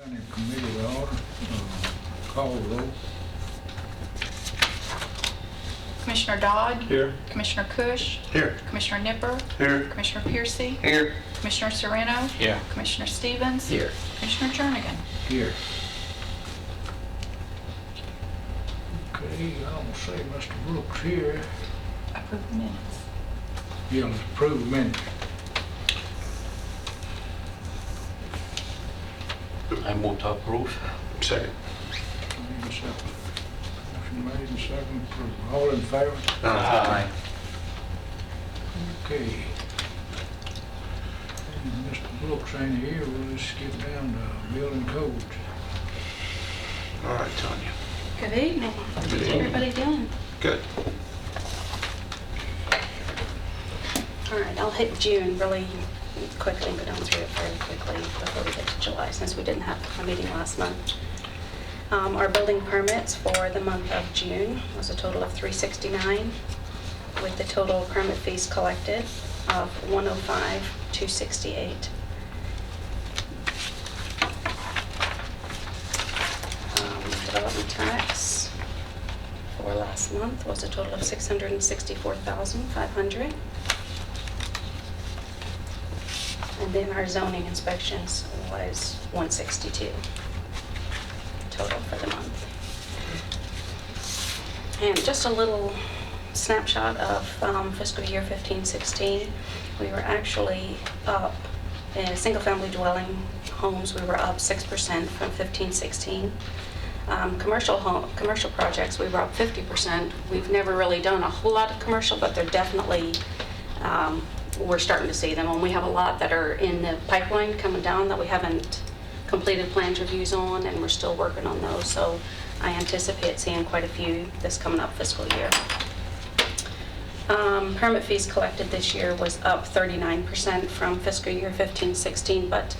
County Committee to order. Call the roll. Commissioner Dodd? Here. Commissioner Cush? Here. Commissioner Nipper? Here. Commissioner Piercy? Here. Commissioner Sereno? Here. Commissioner Stevens? Here. Commissioner Jernigan? Here. Okay, I don't see Mr. Brooks here. Approve minutes. Yeah, let's approve the minutes. I move to approve. Second. Need a second. Motion made and second approved. All in favor? Aye. Okay. And Mr. Brooks ain't here, we'll just skip down to building codes. All right, Tanya. Good evening. How's everybody doing? Good. All right, I'll hit June really quickly and go down through it very quickly before we get to July, since we didn't have a meeting last month. Our building permits for the month of June was a total of $369, with the total permit fees collected of $105,268. Development tax for last month was a total of $664,500. And then our zoning inspections was $162 total for the month. And just a little snapshot of fiscal year 15-16. We were actually up in single-family dwelling homes. We were up 6% from 15-16. Commercial projects, we were up 50%. We've never really done a whole lot of commercial, but they're definitely, we're starting to see them. And we have a lot that are in the pipeline coming down that we haven't completed plans reviews on, and we're still working on those. So I anticipate seeing quite a few this coming up fiscal year. Permit fees collected this year was up 39% from fiscal year 15-16, but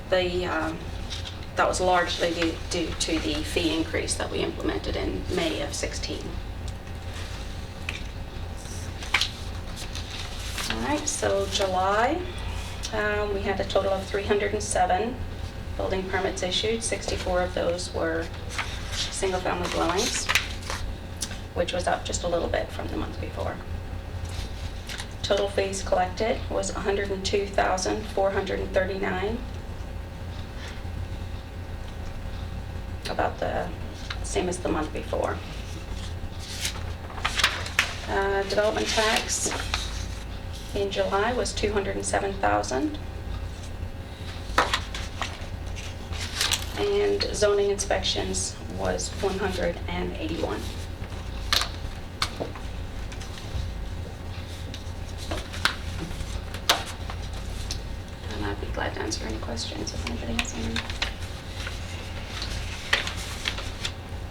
that was largely due to the fee increase that we implemented in May of 16. All right, so July, we had a total of 307 building permits issued. 64 of those were single-family dwellings, which was up just a little bit from the month before. Total fees collected was $102,439. About the same as the month before. Development tax in July was $207,000. And zoning inspections was $181. And I'd be glad to answer any questions if anybody has any.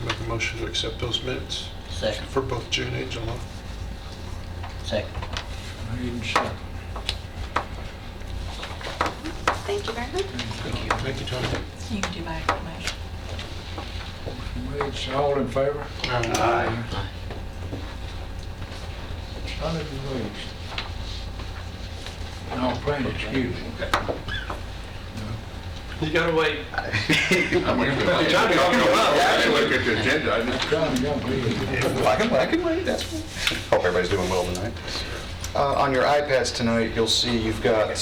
Make a motion to accept those minutes Second. for both June and July. Second. Made and second. Thank you very much. Thank you, Tanya. You can do by acclamation. Motion made, so all in favor? Aye. None of the ways. No, Brandon, excuse me. You gotta wait. I'm looking at the agenda. I just Trying to jump in. I can wait, that's fine. Hope everybody's doing well tonight. On your iPads tonight, you'll see you've got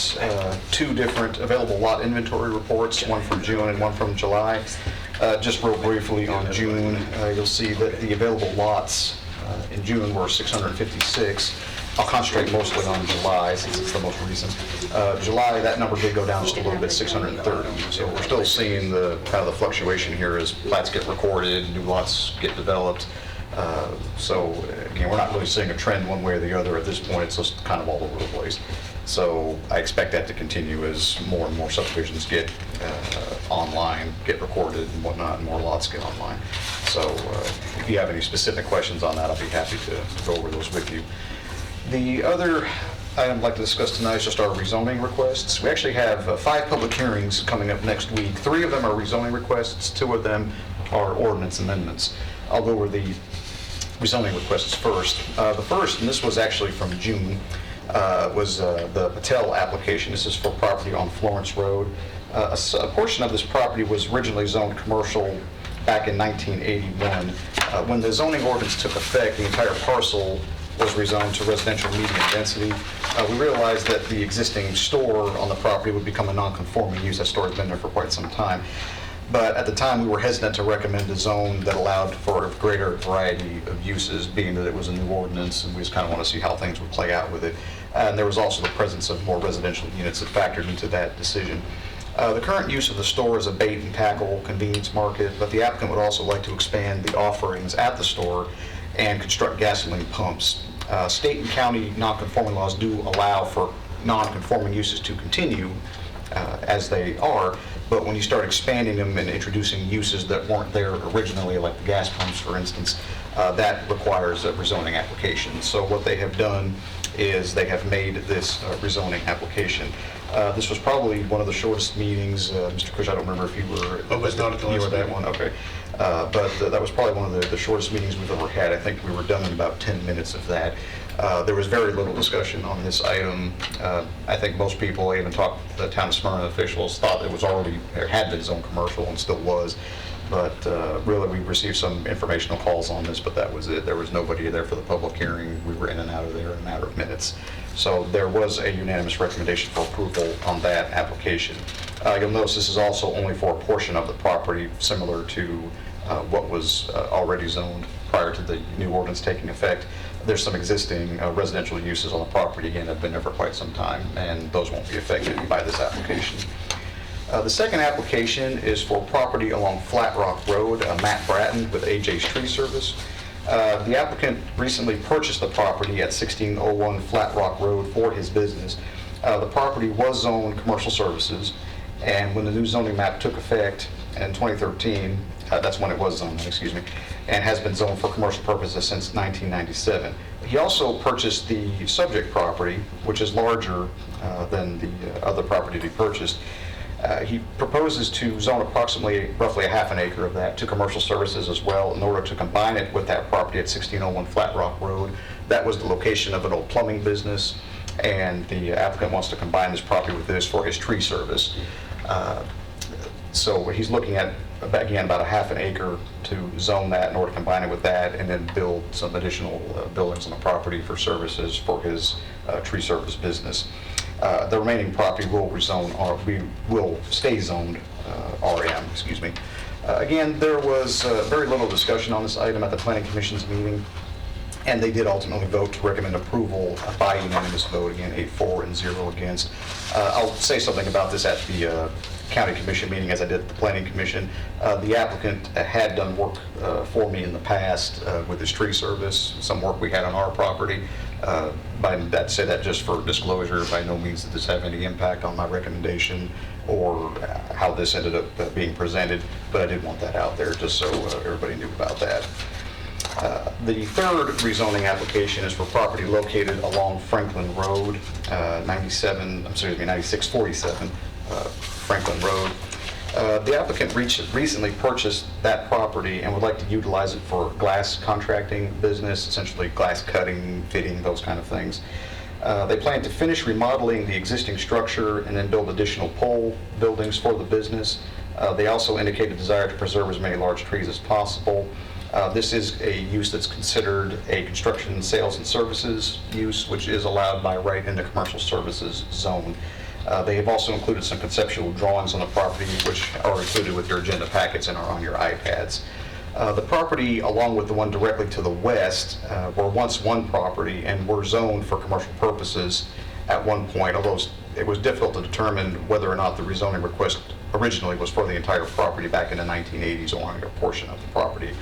two different available lot inventory reports, one from June and one from July. Just real briefly on June, you'll see that the available lots in June were 656. I'll concentrate mostly on July since it's the most recent. July, that number did go down just a little bit, 630. So we're still seeing the kind of the fluctuation here as plats get recorded, new lots get developed. So again, we're not really seeing a trend one way or the other at this point. It's just kind of all over the place. So I expect that to continue as more and more subdivisions get online, get recorded and whatnot, and more lots get online. So if you have any specific questions on that, I'll be happy to go over those with you. The other item I'd like to discuss tonight is just our rezoning requests. We actually have 5 public hearings coming up next week. 3 of them are rezoning requests, 2 of them are ordinance amendments. I'll go over the rezoning requests first. The first, and this was actually from June, was the Patel application. This is for property on Florence Road. A portion of this property was originally zoned commercial back in 1981. When the zoning ordinance took effect, the entire parcel was rezoned to residential medium density. We realized that the existing store on the property would become a non-conforming use. That store has been there for quite some time. But at the time, we were hesitant to recommend a zone that allowed for a greater variety of uses, being that it was a new ordinance, and we just kind of want to see how things would play out with it. And there was also the presence of more residential units that factored into that decision. The current use of the store is a bait and tackle convenience market, but the applicant would also like to expand the offerings at the store and construct gasoline pumps. State and county non-conforming laws do allow for non-conforming uses to continue as they are, but when you start expanding them and introducing uses that weren't there originally, like the gas pumps, for instance, that requires a rezoning application. So what they have done is they have made this rezoning application. This was probably one of the shortest meetings. Mr. Kush, I don't remember if you were... I was not at the last You were that meeting. one? Okay. But that was probably one of the shortest meetings we've ever had. I think we were done in about 10 minutes of that. There was very little discussion on this item. I think most people, I even talked to the town of Smyrna officials, thought it was already, or had been zoned commercial and still was. But really, we received some informational calls on this, but that was it. There was nobody there for the public hearing. We were in and out of there in a matter of minutes. So there was a unanimous recommendation for approval on that application. You'll notice this is also only for a portion of the property, similar to what was already zoned prior to the new ordinance taking effect. There's some existing residential uses on the property, again, that have been there for quite some time, and those won't be affected by this application. The second application is for property along Flat Rock Road, Matt Bratton with AJ's Tree Service. The applicant recently purchased the property at 1601 Flat Rock Road for his business. The property was zoned commercial services, and when the new zoning map took effect in 2013, that's when it was zoned, excuse me, and has been zoned for commercial purposes since 1997. He also purchased the subject property, which is larger than the other property that he purchased. He proposes to zone approximately roughly a half an acre of that to commercial services as well in order to combine it with that property at 1601 Flat Rock Road. That was the location of an old plumbing business, and the applicant wants to combine this property with this for his tree service. So he's looking at, again, about a half an acre to zone that in order to combine it with that and then build some additional buildings on the property for services for his tree service business. The remaining property will rezone, or will stay zoned RM, excuse me. Again, there was very little discussion on this item at the Planning Commission's meeting, and they did ultimately vote to recommend approval by unanimous vote, again, 8-4 and 0 against. I'll say something about this at the County Commission meeting as I did at the Planning Commission. The applicant had done work for me in the past with his tree service, some work we had on our property. By that, say that just for disclosure, by no means did this have any impact on my recommendation or how this ended up being presented, but I did want that out there just so everybody knew about that. The third rezoning application is for property located along Franklin Road, 9647 Franklin Road. The applicant recently purchased that property and would like to utilize it for glass contracting business, essentially glass cutting, fitting, those kind of things. They plan to finish remodeling the existing structure and then build additional pole buildings for the business. They also indicate a desire to preserve as many large trees as possible. This is a use that's considered a construction, sales, and services use, which is allowed by right in the commercial services zone. They have also included some conceptual drawings on the property, which are included with your agenda packets and are on your iPads. The property, along with the one directly to the west, were once one property and were zoned for commercial purposes at one point, although it was difficult to determine whether or not the rezoning request originally was for the entire property back in the 1980s or only a portion of the property.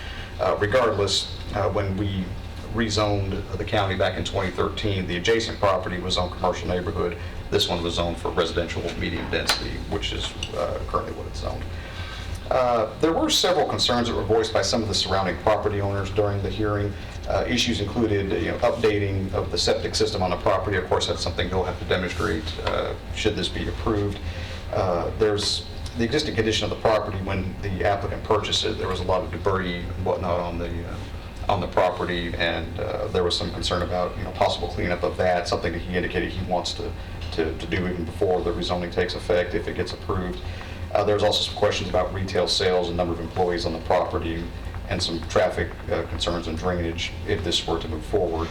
Regardless, when we rezoned the county back in 2013, the adjacent property was on commercial neighborhood. This one was zoned for residential medium density, which is currently what it's zoned. There were several concerns that were voiced by some of the surrounding property owners during the hearing. Issues included, updating of the septic system on the property. Of course, that's something they'll have to demonstrate should this be approved. There's the existing condition of the property when the applicant purchased it. There was a lot of debris and whatnot on the property, and there was some concern about possible cleanup of that. Something that he indicated he wants to do even before the rezoning takes effect if it gets approved. There's also some questions about retail sales and number of employees on the property, and some traffic concerns and drainage if this were to move forward.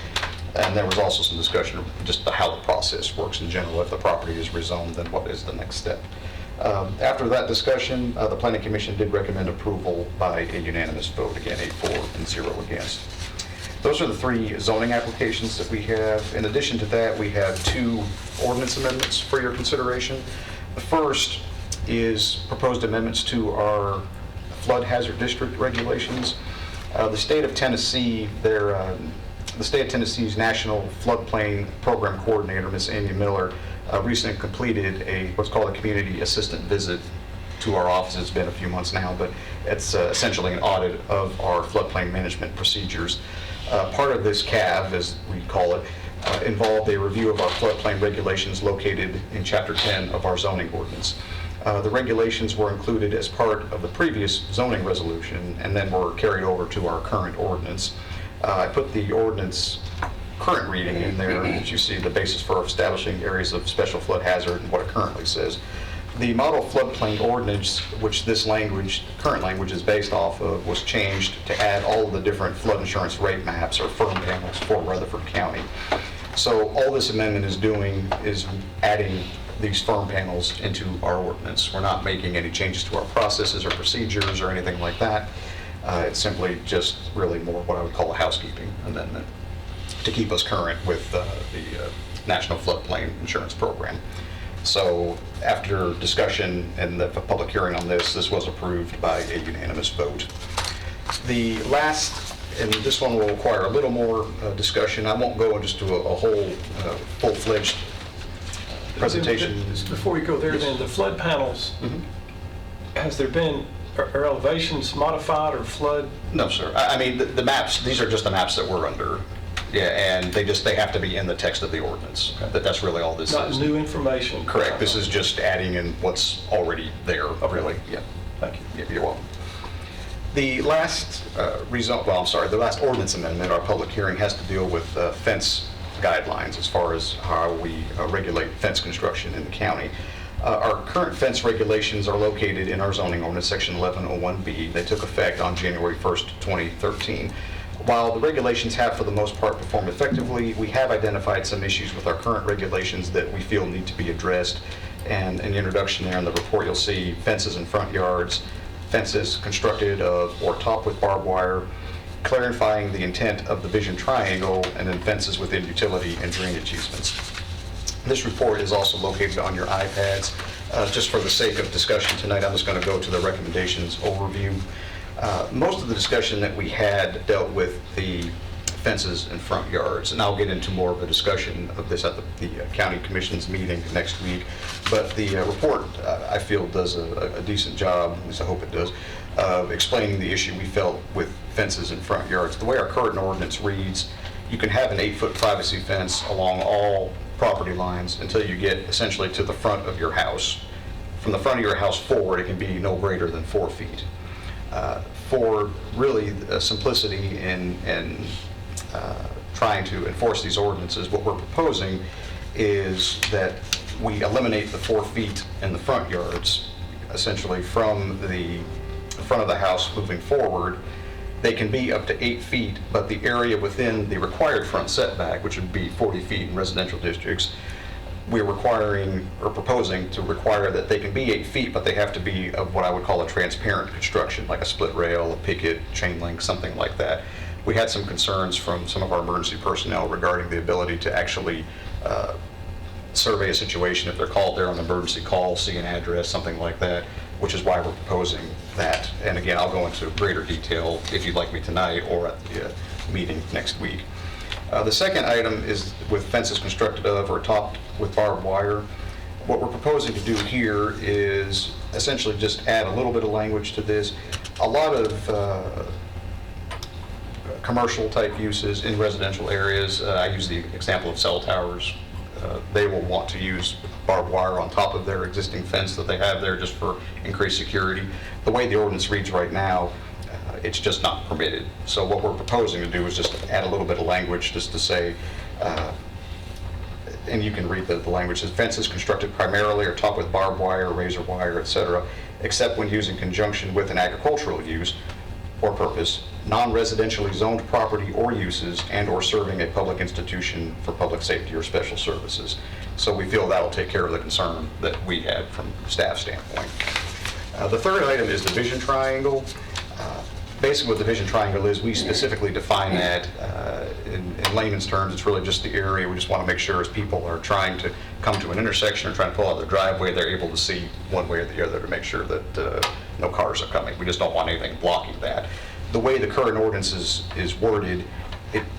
And there was also some discussion of just how the process works in general. If the property is rezoned, then what is the next step? After that discussion, the Planning Commission did recommend approval by a unanimous vote, again, 8-4 and 0 against. Those are the 3 zoning applications that we have. In addition to that, we have 2 ordinance amendments for your consideration. The first is proposed amendments to our flood hazard district regulations. The state of Tennessee, the state of Tennessee's National Floodplain Program Coordinator, Ms. Amy Miller, recently completed what's called a community assistant visit to our office. It's been a few months now, but it's essentially an audit of our floodplain management procedures. Part of this CAV, as we call it, involved a review of our floodplain regulations located in Chapter 10 of our zoning ordinance. The regulations were included as part of the previous zoning resolution and then were carried over to our current ordinance. I put the ordinance current reading in there, as you see the basis for establishing areas of special flood hazard and what it currently says. The model floodplain ordinance, which this language, current language, is based off of, was changed to add all of the different flood insurance rate maps or firm panels for Rutherford County. So all this amendment is doing is adding these firm panels into our ordinance. We're not making any changes to our processes or procedures or anything like that. It's simply just really more what I would call a housekeeping amendment to keep us current with the National Floodplain Insurance Program. So after discussion and the public hearing on this, this was approved by a unanimous vote. The last, and this one will require a little more discussion. I won't go into a whole full-fledged presentation. Before we go there, then, the flood panels, has there been, are elevations modified or flood? No, sir. I mean, the maps, these are just the maps that we're under. Yeah, and they have to be in the text of the ordinance. Okay. That's really all this Not is. new information? Correct. This is just adding in what's already there, really. Yeah. Thank you. Yeah, you're welcome. The last the last ordinance amendment, our public hearing, has to deal with fence guidelines as far as how we regulate fence construction in the county. Our current fence regulations are located in our zoning ordinance, section 1101B. They took effect on January 1st, 2013. While the regulations have, for the most part, performed effectively, we have identified some issues with our current regulations that we feel need to be addressed. And in the introduction there in the report, you'll see fences in front yards, fences constructed of or topped with barbed wire, clarifying the intent of the vision triangle, and then fences within utility and drainage easements. This report is also located on your iPads. Just for the sake of discussion tonight, I'm just going to go to the recommendations overview. Most of the discussion that we had dealt with the fences in front yards, and I'll get into more of a discussion of this at the County Commission's meeting next week. But the report, I feel, does a decent job, at least I hope it does, of explaining the issue we felt with fences in front yards. The way our current ordinance reads, you can have an 8-foot privacy fence along all property lines until you get essentially to the front of your house. From the front of your house forward, it can be no greater than 4 feet. For really simplicity in trying to enforce these ordinances, what we're proposing is that we eliminate the 4 feet in the front yards, essentially from the front of the house moving forward. They can be up to 8 feet, but the area within the required front setback, which would be 40 feet in residential districts, we're requiring or proposing to require that they can be 8 feet, but they have to be of what I would call a transparent construction, like a split rail, a picket, chain link, something like that. We had some concerns from some of our emergency personnel regarding the ability to actually survey a situation if they're called there on an emergency call, see an address, something like that, which is why we're proposing that. And again, I'll go into greater detail if you'd like me tonight or at the meeting next week. The second item is with fences constructed of or topped with barbed wire. What we're proposing to do here is essentially just add a little bit of language to this. A lot of commercial type uses in residential areas, I use the example of cell towers. They will want to use barbed wire on top of their existing fence that they have there just for increased security. The way the ordinance reads right now, it's just not permitted. So what we're proposing to do is just add a little bit of language just to say, and you can read the language, says fences constructed primarily or topped with barbed wire, razor wire, etc., except when used in conjunction with an agricultural use or purpose, non-residentially zoned property or uses, and/or serving a public institution for public safety or special services. So we feel that'll take care of the concern that we had from staff standpoint. The third item is the vision triangle. Basically what the vision triangle is, we specifically define that in layman's terms. It's really just the area. We just want to make sure as people are trying to come to an intersection or trying to pull out their driveway, they're able to see one way or the other to make sure that no cars are coming. We just don't want anything blocking that. The way the current ordinance is worded,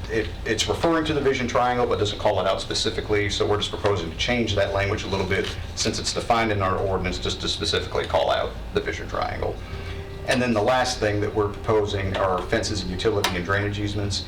it's referring to the vision triangle but doesn't call it out specifically, so we're just proposing to change that language a little bit since it's defined in our ordinance just to specifically call out the vision triangle. And then the last thing that we're proposing are fences and utility and drainage easements.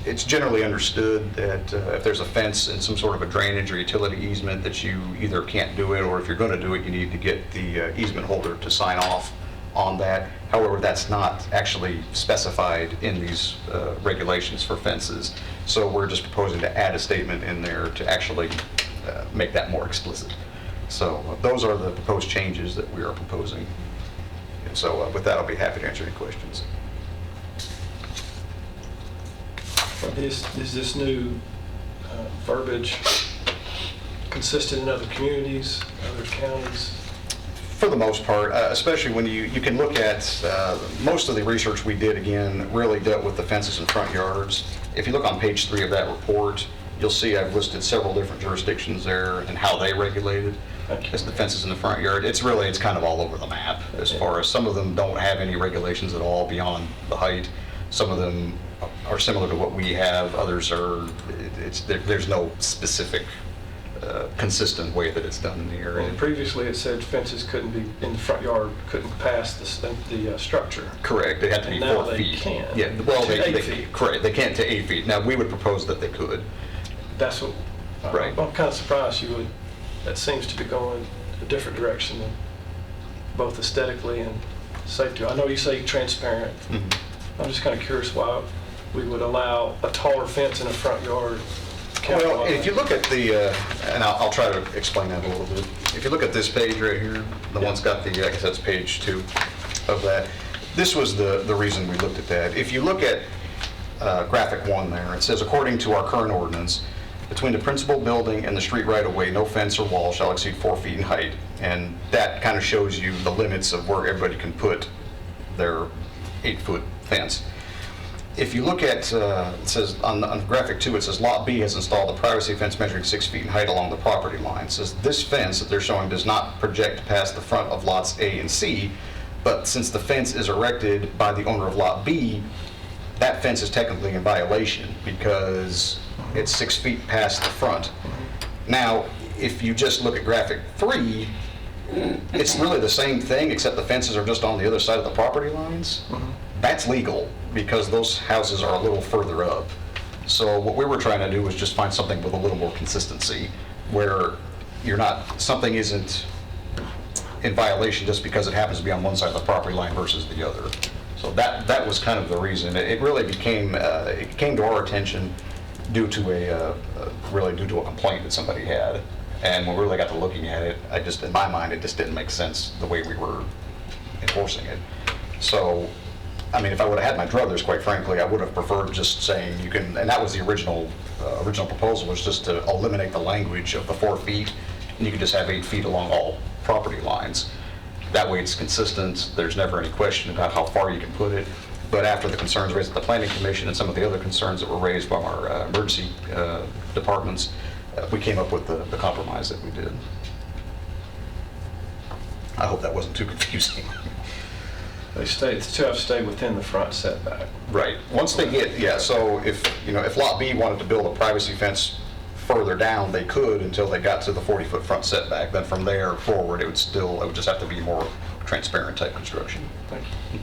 It's generally understood that if there's a fence and some sort of a drainage or utility easement that you either can't do it, or if you're going to do it, you need to get the easement holder to sign off on that. However, that's not actually specified in these regulations for fences. So we're just proposing to add a statement in there to actually make that more explicit. So those are the proposed changes that we are proposing. So with that, I'll be happy to answer any questions. Is this new verbiage consistent in other communities, other counties? For the most part, especially when you can look at, most of the research we did, again, really dealt with the fences and front yards. If you look on page 3 of that report, you'll see I've listed several different jurisdictions there and how they regulated as the fences in the front yard. It's kind of all over the map as far as some of them don't have any regulations at all beyond the height. Some of them are similar to what we have. Others are, there's no specific consistent way that it's done in the area. And previously it said fences couldn't be in the front yard, couldn't pass the structure. Correct. They had to be And now 4 they feet. can. Yeah. Well, To 8 feet. Correct. They can't to 8 feet. Now we would propose that they could. That's what, Right. I'm kind of surprised you would, that seems to be going a different direction than both aesthetically and safety. I know you say transparent. I'm just kind of curious why we would allow a taller fence in a front yard. Well, if you look at the, and I'll try to explain that a little bit. If you look at this page right here, the one's got the, I guess that's page 2 of that. This was the reason we looked at that. If you look at graphic 1 there, it says, according to our current ordinance, between the principal building and the street right-of-way, no fence or wall shall exceed 4 feet in height. And that kind of shows you the limits of where everybody can put their 8-foot fence. If you look at, it says on graphic 2, it says Lot B has installed a privacy fence measuring 6 feet in height along the property line. It says this fence that they're showing does not project past the front of lots A and C, but since the fence is erected by the owner of Lot B, that fence is technically in violation because it's 6 feet past the front. Now, if you just look at graphic 3, it's really the same thing, except the fences are just on the other side of the property lines. That's legal because those houses are a little further up. So what we were trying to do was just find something with a little more consistency where something isn't in violation just because it happens to be on one side of the property line versus the other. So that was kind of the reason. It really came to our attention due to a complaint that somebody had. And when we really got to looking at it, in my mind, it just didn't make sense the way we were enforcing it. So, I mean, if I would have had my druthers, quite frankly, I would have preferred just saying you can, and that was the original proposal, was just to eliminate the language of the 4 feet, and you could just have 8 feet along all property lines. That way it's consistent, there's never any question about how far you can put it. But after the concerns raised at the Planning Commission and some of the other concerns that were raised from our emergency departments, we came up with the compromise that we did. I hope that wasn't too confusing. They still have to stay within the front setback. Right. Once they get, yeah, so if Lot B wanted to build a privacy fence further down, they could until they got to the 40-foot front setback. Then from there forward, it would just have to be more transparent type construction. Thank you.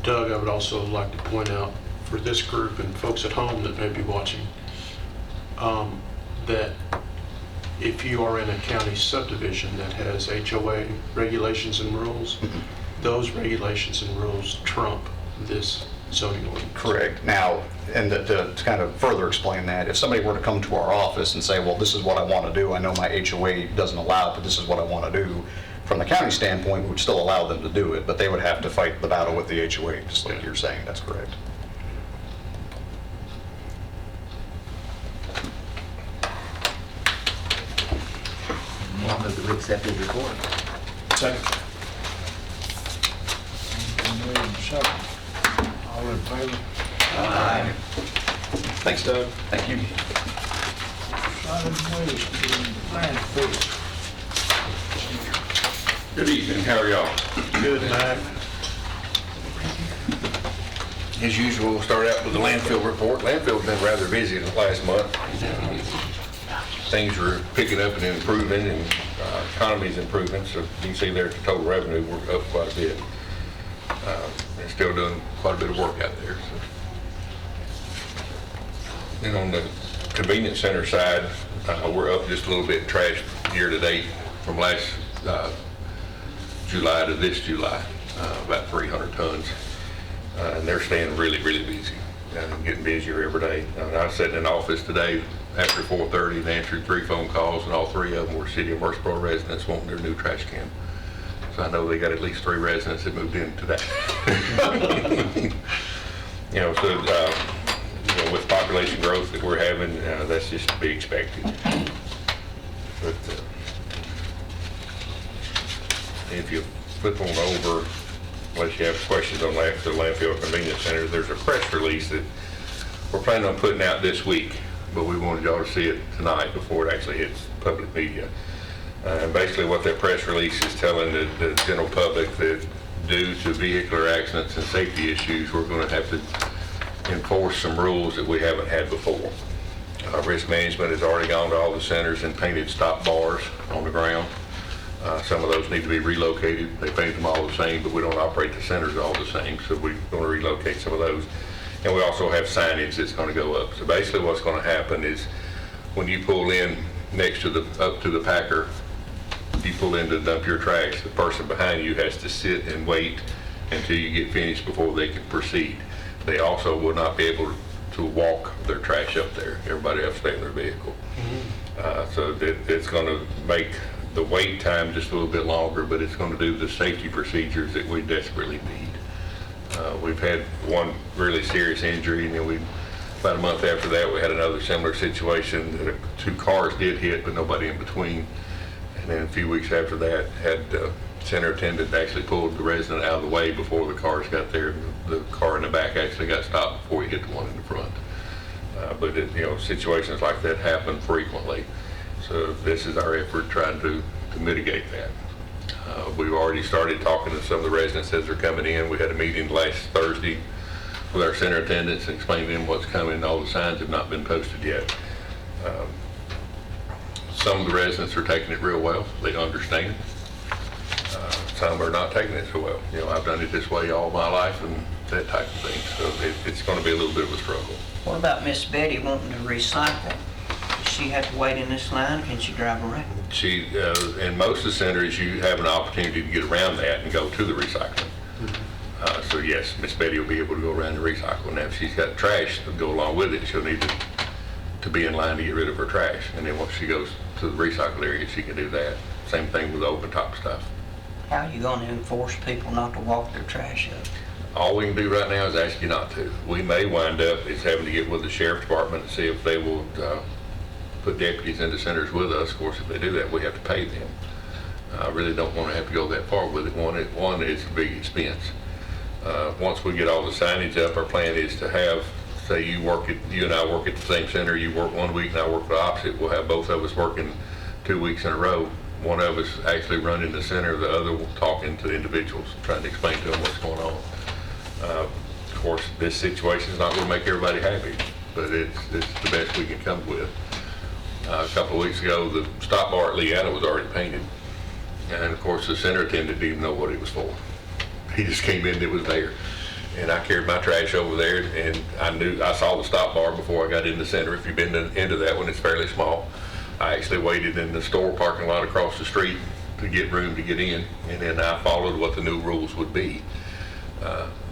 Doug, I would also like to point out for this group and folks at home that may be watching, that if you are in a county subdivision that has HOA regulations and rules, those regulations and rules trump this zoning ordinance. Correct. Now, and to kind of further explain that, if somebody were to come to our office and say, well, this is what I want to do, I know my HOA doesn't allow it, but this is what I want to do, from the county standpoint, we would still allow them to do it, but they would have to fight the battle with the HOA, just like you're saying. That's correct. I'll move to accept his report. Second. Motion made and seconded. All in favor? Aye. Thanks, Doug. Thank you. Solid waste being landfill. Good evening, how are y'all? Good night. As usual, we'll start out with the landfill report. Landfill's been rather busy the last month. Things are picking up and improving, and economy's improving, so you can see there at the total revenue, we're up quite a bit. They're still doing quite a bit of work out there. So. And on the convenience center side, we're up just a little bit in trash year to date from last July to this July, about 300 tons. And they're staying really, really busy, getting busier every day. I was sitting in the office today after 4:30 and answered 3 phone calls, and all 3 of them were City of Murfreesboro residents wanting their new trash can. So I know they got at least 3 residents that moved in today. You know, so with population growth that we're having, that's just to be expected. But if you flip on over, unless you have questions on that, the landfill convenience center, there's a press release that we're planning on putting out this week, but we wanted y'all to see it tonight before it actually hits public media. And basically what that press release is telling the general public that due to vehicular accidents and safety issues, we're going to have to enforce some rules that we haven't had before. Risk management has already gone to all the centers and painted stop bars on the ground. Some of those need to be relocated. They paint them all the same, but we don't operate the centers all the same, so we're going to relocate some of those. And we also have signage that's going to go up. So basically what's going to happen is when you pull in next to up to the packer, you pull in to dump your trash, the person behind you has to sit and wait until you get finished before they can proceed. They also will not be able to walk their trash up there. Everybody else stay in their vehicle. So it's going to make the wait time just a little bit longer, but it's going to do the safety procedures that we desperately need. We've had one really serious injury, and then about a month after that, we had another similar situation that 2 cars did hit, but nobody in between. And then a few weeks after that, had the center attendant actually pulled the resident out of the way before the cars got there. The car in the back actually got stopped before he hit the one in the front. But situations like that happen frequently. So this is our effort trying to mitigate that. We've already started talking to some of the residents as they're coming in. We had a meeting last Thursday with our center attendants and explained to them what's coming. All the signs have not been posted yet. Some of the residents are taking it real well. They understand. Some are not taking it so well. I've done it this way all my life and that type of thing. So it's going to be a little bit of a struggle. What about Miss Betty wanting to recycle? Does she have to wait in this line, or can she drive around? She, in most of the centers, you have an opportunity to get around that and go to the recycling. So yes, Miss Betty will be able to go around and recycle. Now, if she's got trash to go along with it, she'll need to be in line to get rid of her trash. And then once she goes to the recycle area, she can do that. Same thing with the open top stuff. How are you going to enforce people not to walk their trash up? All we can do right now is ask you not to. We may wind up is having to get with the sheriff's department and see if they will put deputies into centers with us. Of course, if they do that, we have to pay them. I really don't want to have to go that far with it. One is a big expense. Once we get all the signage up, our plan is to have, say you and I work at the same center, you work one week and I work the opposite. We'll have both of us working 2 weeks in a row. One of us actually running the center, the other talking to individuals, trying to explain to them what's going on. Of course, this situation is not going to make everybody happy, but it's the best we can come with. A couple of weeks ago, the stop bar at Leanna was already painted. And of course, the center attendant didn't even know what it was for. He just came in, it was there. And I carried my trash over there, and I saw the stop bar before I got in the center. If you've been into that one, it's fairly small. I actually waited in the store parking lot across the street to get room to get in, and then I followed what the new rules would be.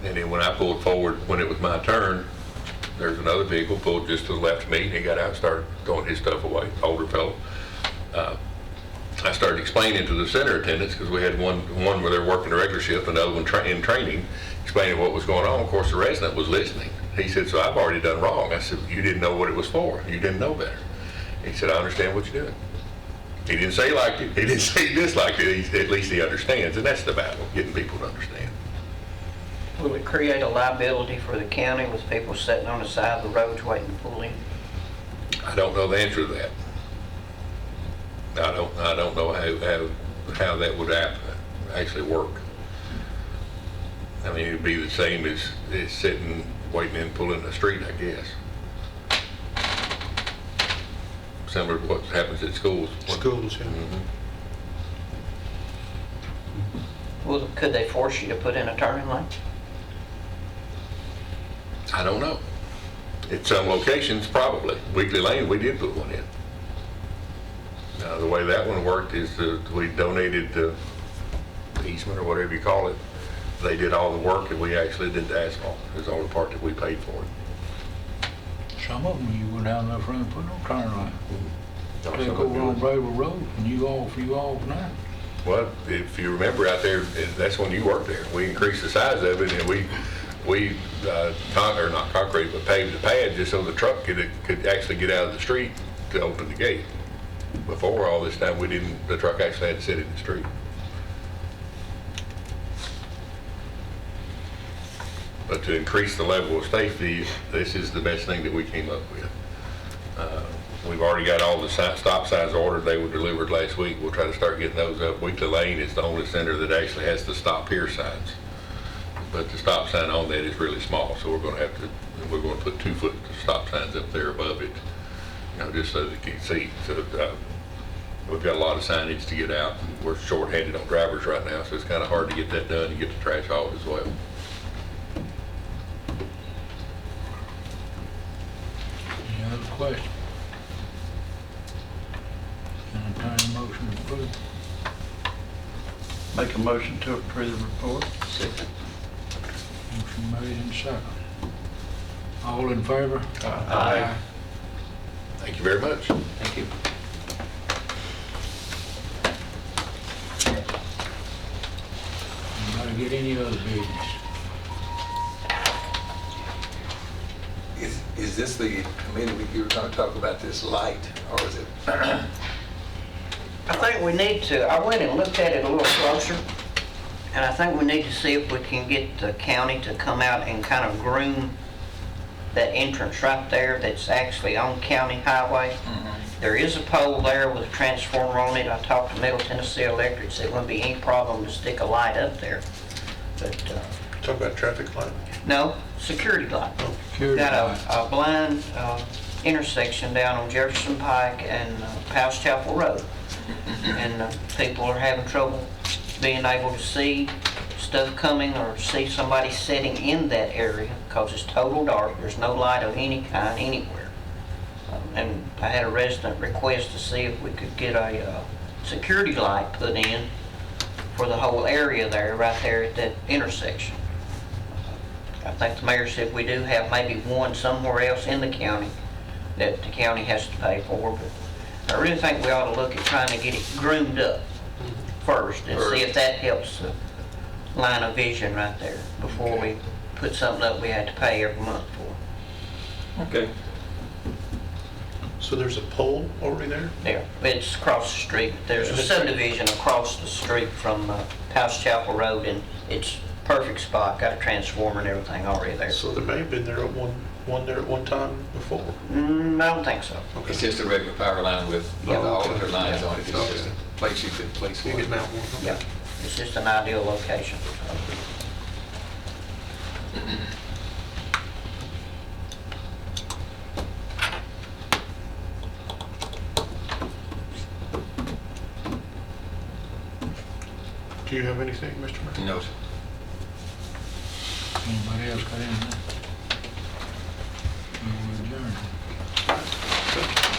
And then when I pulled forward, when it was my turn, there's another vehicle pulled just to the left of me, and he got out and started throwing his stuff away, older fellow. I started explaining to the center attendants, because we had one where they're working the regular shift, another one in training, explaining what was going on. Of course, the resident was listening. He said, so I've already done wrong. I said, you didn't know what it was for. You didn't know better. He said, I understand what you're doing. He didn't say he liked it. He didn't say he disliked it. At least he understands, and that's the battle, getting people to understand. Will it create a liability for the county with people sitting on the side of the roads waiting to pull in? I don't know the answer to that. I don't know how that would actually work. I mean, it'd be the same as sitting, waiting and pulling the street, I guess. Similar to what happens at schools. Schools, yeah. Mhm. Well, could they force you to put in a turning lane? I don't know. At some locations, probably. Weekly Lane, we did put one in. Now, the way that one worked is that we donated the easement, or whatever you call it. They did all the work, and we actually did the asphalt. It was the only part that we paid for it. Some of them, you go down there front and put no turn lane. Some Take of over them on do it. Braver Road, and you off now. Well, if you remember out there, that's when you worked there. We increased the size of it, and we not concrete, but paved the pad just so the truck could actually get out of the street to open the gate. Before all this time, the truck actually had to sit in the street. But to increase the level of safety, this is the best thing that we came up with. We've already got all the stop signs ordered. They were delivered last week. We'll try to start getting those up. Weekly Lane is the only center that actually has the stop here signs. But the stop sign on that is really small, so we're going to put 2-foot stop signs up there above it, just so that you can see. So we've got a lot of signage to get out. We're short-handed on drivers right now, so it's kind of hard to get that done and get the trash off as well. Any other questions? Entertain a motion to approve. Make a motion to approve the report. Motion made and second. All in favor? Aye. Thank you very much. Thank you. Anybody get any other business? Is this the committee you were going to talk about this light, or is it? I think we need to, I went and looked at it a little closer, and I think we need to see if we can get the county to come out and kind of groom that entrance right there that's actually on County Highway. There is a pole there with a transformer on it. I talked to Middle Tennessee Electric, said it wouldn't be any problem to stick a light up there. But, Talk about traffic light. no, security light. Security Got light. a blind intersection down on Jefferson Pike and Powell's Chapel Road. And people are having trouble being able to see stuff coming or see somebody sitting in that area because it's total dark. There's no light of any kind anywhere. And I had a resident request to see if we could get a security light put in for the whole area there, right there at that intersection. I think the mayor said we do have maybe one somewhere else in the county that the county has to pay for, but I really think we ought to look at trying to get it groomed up first and see if that helps the line of vision right there before we put something up we had to pay every month for. Okay. So there's a pole over there? Yeah, it's across the street. There's a subdivision across the street from House Chapel Road, and it's a perfect spot. Got a transformer and everything already there. So there may have been there one there at one time before. I don't think so. It's just a regular power line with all of their lines on it. It's Okay. just a place you could place You one. can mount one. Yeah, it's just an ideal location. Do you have anything, Mr. Mayor? No, sir. Anybody else got anything? We adjourn. So-